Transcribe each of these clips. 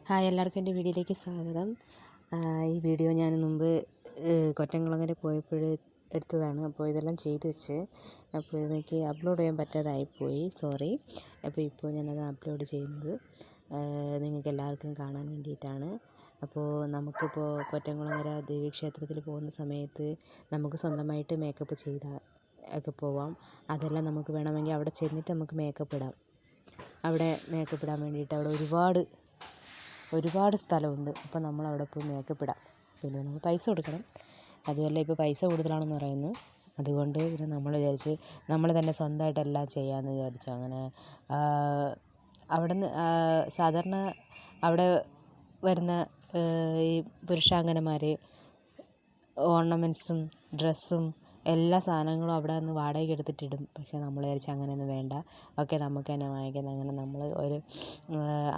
Hi, എല്ലാവർക്കും എൻ്റെ വീഡിയോയിലേക്ക് സ്വാഗതം. ഈ വീഡിയോ ഞാൻ മുമ്പ് കൊറ്റംകുളങ്ങര പോയപ്പോൾ എടുത്തതാണ്. അപ്പോൾ ഇതെല്ലാം ചെയ്ത് വെച്ച് അപ്പോൾ എനിക്ക് അപ്ലോഡ് ചെയ്യാൻ പറ്റാതായിപ്പോയി, സോറി. അപ്പോൾ ഇപ്പോൾ ഞാനത് അപ്ലോഡ് ചെയ്യുന്നത് നിങ്ങൾക്ക് എല്ലാവർക്കും കാണാൻ വേണ്ടിയിട്ടാണ്. അപ്പോൾ നമുക്കിപ്പോൾ കൊറ്റംകുളങ്ങര ദേവീക്ഷേത്രത്തിൽ പോകുന്ന സമയത്ത് നമുക്ക് സ്വന്തമായിട്ട് മേക്കപ്പ് ചെയ്താൽ ഒക്കെ പോവാം. അതെല്ലാം നമുക്ക് വേണമെങ്കിൽ അവിടെ ചെന്നിട്ട് നമുക്ക് മേക്കപ്പ് ഇടാം. അവിടെ മേക്കപ്പ് ഇടാൻ വേണ്ടിയിട്ട് അവിടെ ഒരുപാട് സ്ഥലമുണ്ട്. അപ്പോൾ നമ്മളവിടെ പോയി മേക്കപ്പ് ഇടാം. പിന്നെ നമ്മൾ പൈസ കൊടുക്കണം. അതുമല്ല, ഇപ്പോൾ പൈസ കൂടുതലാണെന്ന് പറയുന്നു. അതുകൊണ്ട് പിന്നെ നമ്മൾ വിചാരിച്ച് നമ്മൾ തന്നെ സ്വന്തമായിട്ട് എല്ലാം ചെയ്യാമെന്ന് വിചാരിച്ചു. അങ്ങനെ അവിടെ നിന്ന് സാധാരണ അവിടെ വരുന്ന ഈ പുരുഷാംഗനമാർ ഓർണമെൻറ്റ്സും ഡ്രസ്സും എല്ലാ സാധനങ്ങളും അവിടെ നിന്ന് വാടകയ്ക്ക് എടുത്തിട്ടിടും. പക്ഷേ നമ്മൾ വിചാരിച്ച് അങ്ങനെയൊന്നും വേണ്ട, ഓക്കെ നമുക്ക് തന്നെ വാങ്ങിക്കുന്നത്. അങ്ങനെ നമ്മൾ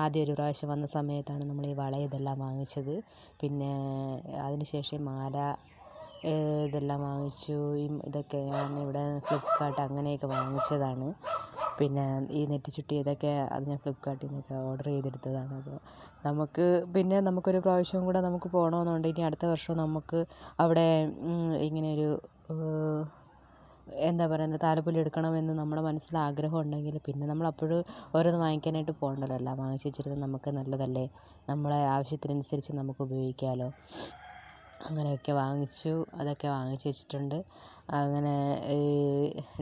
ആദ്യം ഒരു പ്രാവശ്യം വന്ന സമയത്താണ് നമ്മൾ ഈ വള ഇതെല്ലാം വാങ്ങിച്ചത്. പിന്നെ അതിന് ശേഷം മാല ഇതെല്ലാം വാങ്ങിച്ചു. ഇതൊക്കെ ഞാൻ ഇവിടെ ഫ്ലിപ്കാർട്ട് അങ്ങനെയൊക്കെ വാങ്ങിച്ചതാണ്. പിന്നെ ഈ നെറ്റിച്ചുട്ടി ഇതൊക്കെ അത് ഞാൻ ഫ്ലിപ്കാർട്ടിൽ നിന്നൊക്കെ ഓർഡർ ചെയ്തെടുത്തതാണ്. അപ്പോൾ നമുക്കൊരു പ്രാവശ്യം കൂടെ നമുക്ക് പോകണമെന്നുണ്ട്. ഇനി അടുത്ത വർഷം നമുക്ക് അവിടെ ഇങ്ങനെയൊരു എന്താ പറയുന്നത്, താലപ്പൊലി എടുക്കണമെന്ന് നമ്മുടെ മനസ്സിൽ ആഗ്രഹം ഉണ്ടെങ്കിൽ പിന്നെ നമ്മൾ അപ്പോഴും ഓരോന്ന് വാങ്ങിക്കാനായിട്ട് പോകണ്ടല്ലോ. എല്ലാം വാങ്ങിച്ച് വെച്ചിരുന്നത് നമുക്ക് നല്ലതല്ലേ, നമ്മളെ ആവശ്യത്തിനനുസരിച്ച് നമുക്ക് ഉപയോഗിക്കാമല്ലോ. അങ്ങനെയൊക്കെ വാങ്ങിച്ചു, അതൊക്കെ വാങ്ങിച്ച് വെച്ചിട്ടുണ്ട്. അങ്ങനെ ഈ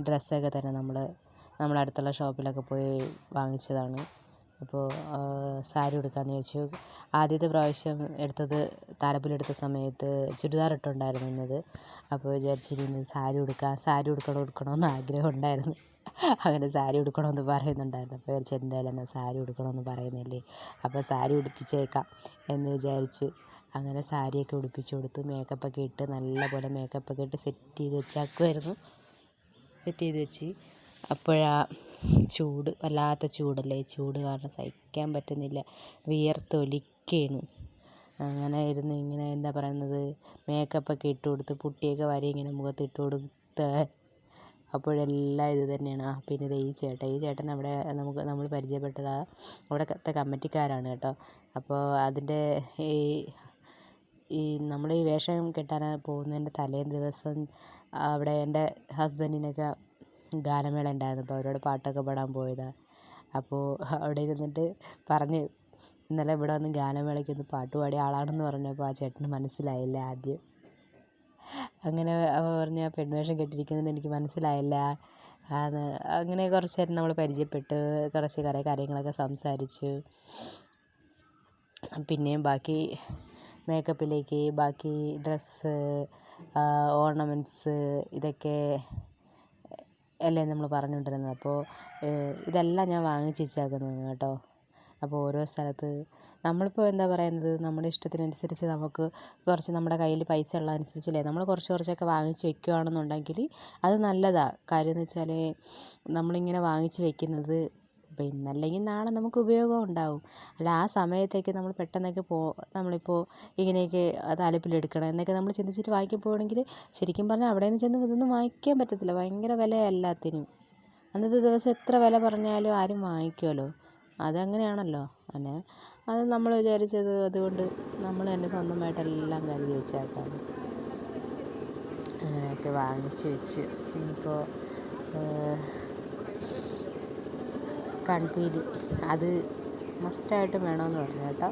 ഡ്രസ്സൊക്കെ തന്നെ നമ്മൾ അടുത്തുള്ള ഷോപ്പിലൊക്കെ പോയി വാങ്ങിച്ചതാണ്. അപ്പോൾ സാരി ഉടുക്കാമെന്ന് വെച്ചു. ആദ്യത്തെ പ്രാവശ്യം എടുത്തത് താലപ്പൊലി എടുത്ത സമയത്ത് ചുരിദാർ ഇട്ടുകൊണ്ടായിരുന്നത്. അപ്പോൾ വിചാരിച്ചിരുന്നു സാരി ഉടുക്കണമെന്ന് ആഗ്രഹം ഉണ്ടായിരുന്നു. അങ്ങനെ സാരി ഉടുക്കണമെന്ന് പറയുന്നുണ്ടായിരുന്നു. അപ്പോൾ വിചാരിച്ചു എന്തായാലും എന്നാൽ സാരി ഉടുക്കണമെന്ന് പറയുന്നില്ലേ, അപ്പോൾ സാരി ഉടുപ്പിച്ചേക്കാം എന്ന് വിചാരിച്ച് അങ്ങനെ സാരിയൊക്കെ ഉടുപ്പിച്ച് കൊടുത്തു. മേക്കപ്പൊക്കെ ഇട്ട് നല്ലപോലെ മേക്കപ്പൊക്കെ ഇട്ട് സെറ്റ് ചെയ്ത് വെച്ചാക്കുമായിരുന്നു. സെറ്റ് ചെയ്ത് വെച്ച് അപ്പോഴാ ചൂട്, വല്ലാത്ത ചൂടല്ലേ. ചൂട് കാരണം സഹിക്കാൻ പറ്റുന്നില്ല, വിയർത്തൊലിക്കുകയാണ്. അങ്ങനെ ഇരുന്ന് ഇങ്ങനെ എന്താ പറയുന്നത്, മേക്കപ്പൊക്കെ ഇട്ട് കൊടുത്ത് പുട്ടിയൊക്കെ വരെ ഇങ്ങനെ മുഖത്തിട്ട് കൊടുത്ത് അപ്പോഴെല്ലാം ഇത് തന്നെയാണ്. പിന്നെ ഈ ചേട്ടൻ അവിടെ നമ്മൾ പരിചയപ്പെട്ടതാണ്. അവിടുത്തെ കമ്മിറ്റിക്കാരാണ് കേട്ടോ. അപ്പോൾ അതിൻ്റെ നമ്മൾ ഈ വേഷം കെട്ടാൻ പോകുന്നതിൻ്റെ തലേ ദിവസം അവിടെ എൻ്റെ ഹസ്ബൻഡിനൊക്കെ ഗാനമേള ഉണ്ടായിരുന്നു. അപ്പോൾ അവരോട് പാട്ടൊക്കെ പാടാൻ പോയതാണ്. അപ്പോൾ അവിടെ ഇരുന്നിട്ട് പറഞ്ഞ് ഇന്നലെ ഇവിടെ വന്ന് ഗാനമേളയ്ക്ക് ഒന്ന് പാട്ട് പാടിയ ആളാണെന്ന് പറഞ്ഞപ്പോൾ ആ ചേട്ടന് മനസ്സിലായില്ല ആദ്യം. അങ്ങനെ പറഞ്ഞ പെൺവേഷം കെട്ടിയിരിക്കുന്നത് എനിക്ക് മനസ്സിലായില്ല. അങ്ങനെ കുറച്ച് നേരം നമ്മൾ പരിചയപ്പെട്ട് കുറേ കാര്യങ്ങളൊക്കെ സംസാരിച്ചു. പിന്നെയും ബാക്കി മേക്കപ്പിലേക്ക്, ബാക്കി ഡ്രസ്സ്, ഓർണമെൻറ്റ്സ് ഇതൊക്കെ അല്ലേ നമ്മൾ പറഞ്ഞുകൊണ്ടിരുന്നത്. അപ്പോൾ ഇതെല്ലാം ഞാൻ വാങ്ങിച്ച് വെച്ചേക്കുന്നതാണ് കേട്ടോ. അപ്പോൾ ഓരോ സ്ഥലത്ത് നമ്മളിപ്പോൾ എന്താ പറയുന്നത്, നമ്മുടെ ഇഷ്ടത്തിനനുസരിച്ച് നമുക്ക് കുറച്ച് നമ്മുടെ കയ്യിൽ പൈസ ഉള്ളതനുസരിച്ചല്ലേ നമ്മൾ കുറച്ചൊക്കെ വാങ്ങിച്ച് വെക്കുകയാണെന്നുണ്ടെങ്കിൽ അത് നല്ലതാണ്. കാര്യം എന്ന് വെച്ചാൽ നമ്മളിങ്ങനെ വാങ്ങിച്ച് വെക്കുന്നത് ഇപ്പോൾ ഇന്നല്ലെങ്കിൽ നാളെ നമുക്ക് ഉപയോഗം ഉണ്ടാവും. അല്ല ആ സമയത്തേക്ക് നമ്മൾ പെട്ടെന്നൊക്കെ നമ്മളിപ്പോൾ ഇങ്ങനെയൊക്കെ താലപ്പൊലി എടുക്കണം എന്നൊക്കെ നമ്മൾ ചിന്തിച്ചിട്ട് വാങ്ങിക്കാൻ പോവുകയാണെങ്കിൽ ശരിക്കും പറഞ്ഞാൽ അവിടെ നിന്ന് ചെന്ന് ഇതൊന്നും വാങ്ങിക്കാൻ പറ്റത്തില്ല. ഭയങ്കര വിലയാണ് എല്ലാത്തിനും. അന്നത്തെ ദിവസം എത്ര വില പറഞ്ഞാലും ആരും വാങ്ങിക്കുമല്ലോ, അതങ്ങനെയാണല്ലോ. അങ്ങനെ അത് നമ്മൾ വിചാരിച്ചത് അതുകൊണ്ട് നമ്മൾ തന്നെ സ്വന്തമായിട്ടെല്ലാം കരുതി വെച്ചേക്കാം. അങ്ങനെയൊക്കെ വാങ്ങിച്ച് വെച്ച് ഇനിയിപ്പോൾ കൺപീലി അത് മസ്റ്റായിട്ടും വേണമെന്ന് പറഞ്ഞു കേട്ടോ.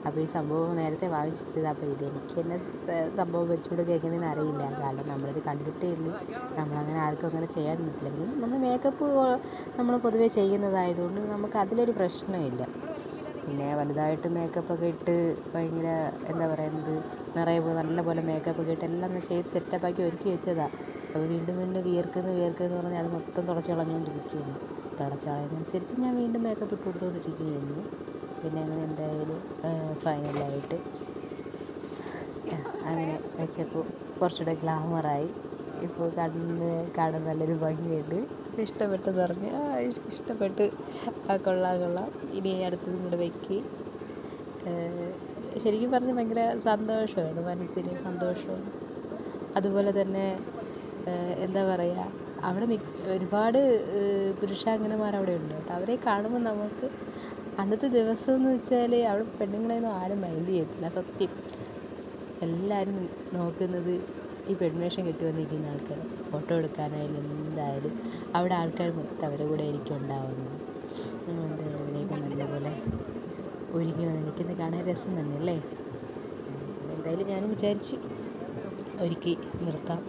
അപ്പോൾ ഈ സംഭവം നേരത്തെ വാങ്ങിച്ച് വെച്ചത്. അപ്പോൾ ഇതെനിക്ക് തന്നെ സംഭവം വെച്ചുകൊണ്ട് കേൾക്കുന്നതിന് അറിയില്ല. കാരണം നമ്മളിത് കണ്ടിട്ടേ ഉള്ളൂ. നമ്മളങ്ങനെ ആർക്കും അങ്ങനെ ചെയ്യാൻ പറ്റില്ല. നമ്മൾ മേക്കപ്പ് നമ്മൾ പൊതുവേ ചെയ്യുന്നതായതുകൊണ്ട് നമുക്ക് അതിലൊരു പ്രശ്നമില്ല. പിന്നെ വലുതായിട്ട് മേക്കപ്പൊക്കെ ഇട്ട് ഭയങ്കര എന്താ പറയുന്നത്, നിറയെ നല്ലപോലെ മേക്കപ്പൊക്കെ ഇട്ട് എല്ലാം ചെയ്ത് സെറ്റപ്പാക്കി ഒരുക്കി വെച്ചതാണ്. അപ്പോൾ വീണ്ടും വിയർക്കുന്നു പറഞ്ഞാൽ അത് മൊത്തം തുടച്ച് കളഞ്ഞുകൊണ്ടിരിക്കുകയാണ്. തുടച്ച് കളയുന്നതനുസരിച്ച് ഞാൻ വീണ്ടും മേക്കപ്പ് ഇട്ട് കൊടുത്തുകൊണ്ടിരിക്കുകയായിരുന്നു. പിന്നെ അങ്ങനെ എന്തായാലും ഫൈനലായിട്ട് അങ്ങനെ വെച്ചപ്പോൾ കുറച്ചുകൂടെ ഗ്ലാമറായി. ഇപ്പോൾ കാണാൻ നല്ലൊരു ഭംഗിയുണ്ട്. ഇഷ്ടപ്പെട്ടെന്ന് പറഞ്ഞ് ഇഷ്ടപ്പെട്ട് കൊള്ളാം. ഇനി അടുത്തതും കൂടെ വെക്ക്. ശരിക്കും പറഞ്ഞാൽ ഭയങ്കര സന്തോഷമാണ്, മനസ്സിന് സന്തോഷമാണ്. അതുപോലെ തന്നെ എന്താ പറയുക, അവിടെ ഒരുപാട് പുരുഷാംഗനമാർ അവിടെ ഉണ്ട് കേട്ടോ. അവരെ കാണുമ്പോൾ നമുക്ക് അന്നത്തെ ദിവസം എന്ന് വെച്ചാൽ അവിടെ പെണ്ണുങ്ങളെയൊന്നും ആരും മൈൻഡ് ചെയ്യത്തില്ല, സത്യം. എല്ലാവരും നോക്കുന്നത് ഈ പെൺവേഷം കെട്ടി വന്നിരിക്കുന്ന ആൾക്കാർ. ഫോട്ടോ എടുക്കാനായാലും എന്തായാലും അവിടെ ആൾക്കാർ മൊത്തം അവരുടെ കൂടെ ആയിരിക്കും ഉണ്ടാവുന്നത്. എന്തായാലും ഇതിലേക്ക് നല്ലപോലെ ഒരുങ്ങി വന്ന് നിൽക്കുന്നത് കാണാൻ രസം തന്നെ അല്ലേ. എന്തായാലും ഞാനും വിചാരിച്ചു ഒരുക്കി നിർത്താം.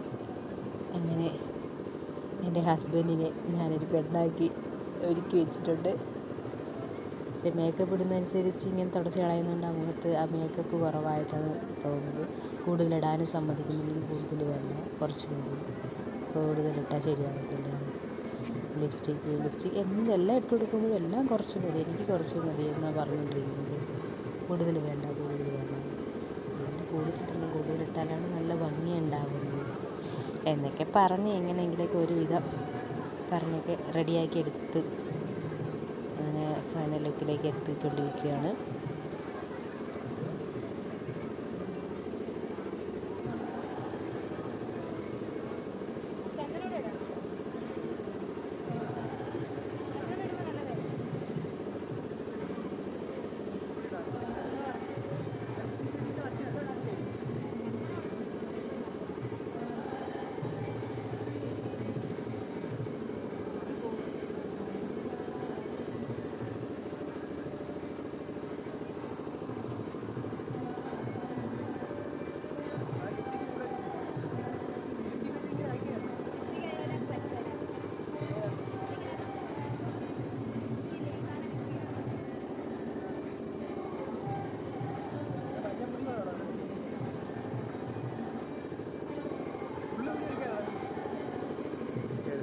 അങ്ങനെ എൻ്റെ ഹസ്ബൻഡിനെ ഞാനൊരു പെണ്ണാക്കി ഒരുക്കി വെച്ചിട്ടുണ്ട്. പക്ഷേ മേക്കപ്പ് ഇടുന്നതനുസരിച്ച് ഇങ്ങനെ തുടച്ച് കളയുന്നതുകൊണ്ട് ആ മുഖത്ത് ആ മേക്കപ്പ് കുറവായിട്ടാണ് തോന്നുന്നത്. കൂടുതലിടാനും സമ്മതിക്കുന്നില്ലെങ്കിൽ കൂടുതൽ വേണ്ട, കുറച്ച് മതി. കൂടുതലിട്ടാൽ ശരിയാകത്തില്ല. ലിപ്സ്റ്റിക്ക് എല്ലാം ഇട്ട് കൊടുക്കുമ്പോഴും എല്ലാം കുറച്ച് മതി, എനിക്ക് കുറച്ച് മതി എന്നാണ് പറഞ്ഞുകൊണ്ടിരിക്കുന്നത്. കൂടുതൽ വേണ്ട. കൂടുതലിട്ടാലാണ് നല്ല ഭംഗി ഉണ്ടാകുന്നത് എന്നൊക്കെ പറഞ്ഞ് എങ്ങനെയെങ്കിലൊക്കെ ഒരുവിധം പറഞ്ഞൊക്കെ റെഡിയാക്കി എടുത്ത് അങ്ങനെ ഫൈനൽ ലുക്കിലേക്ക് എത്തിക്കൊണ്ടിരിക്കുകയാണ്.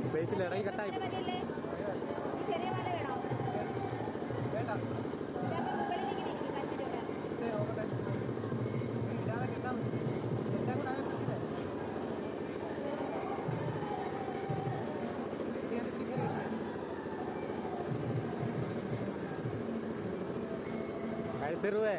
സ്പേസിൽ ഇറങ്ങി കട്ടായി. കഴുത്തിറുവേ